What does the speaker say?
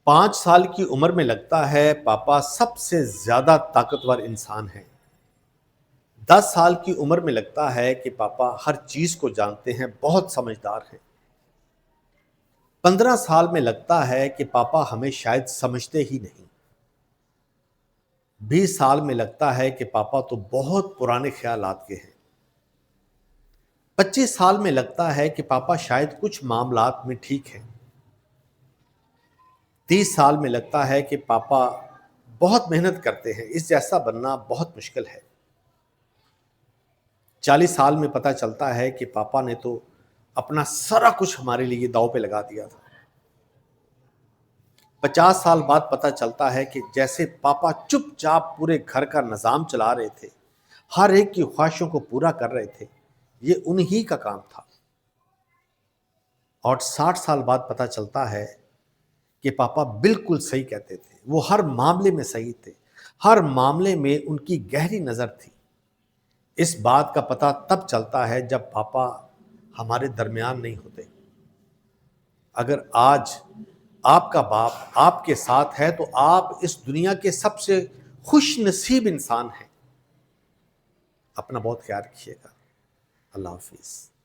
5 साल की उम्र में लगता है पापा सबसे ज्यादा ताकतवर इंसान हैं। 10 साल की उम्र में लगता है कि पापा हर चीज को जानते हैं, बहुत समझदार हैं। 15 साल में लगता है कि पापा हमें शायद समझते ही नहीं। 20 साल में लगता है कि पापा तो बहुत पुराने ख्यालात के हैं। 25 साल में लगता है कि पापा शायद कुछ मामलात में ठीक हैं। 30 साल में लगता है कि पापा बहुत मेहनत करते हैं, इस जैसा बनना बहुत मुश्किल है। 40 साल में पता चलता है कि पापा ने तो अपना सारा कुछ हमारे लिए दांव पे लगा दिया था। 50 साल बाद पता चलता है कि जैसे पापा चुपचाप पूरे घर का निजाम चला रहे थे, हर एक की ख्वाहिशों को पूरा कर रहे थे, ये उन्हीं का काम था। और 60 साल बाद पता चलता है कि पापा बिल्कुल सही कहते थे, वो हर मामले में सही थे, हर मामले में उनकी गहरी नज़र थी। इस बात का पता तब चलता है जब पापा हमारे दरमियान नहीं होते। अगर आज आपका बाप आपके साथ है तो आप इस दुनिया के सबसे खुश नसीब इंसान हैं। अपना बहुत ख्याल रखिएगा। अल्लाह हाफिज़।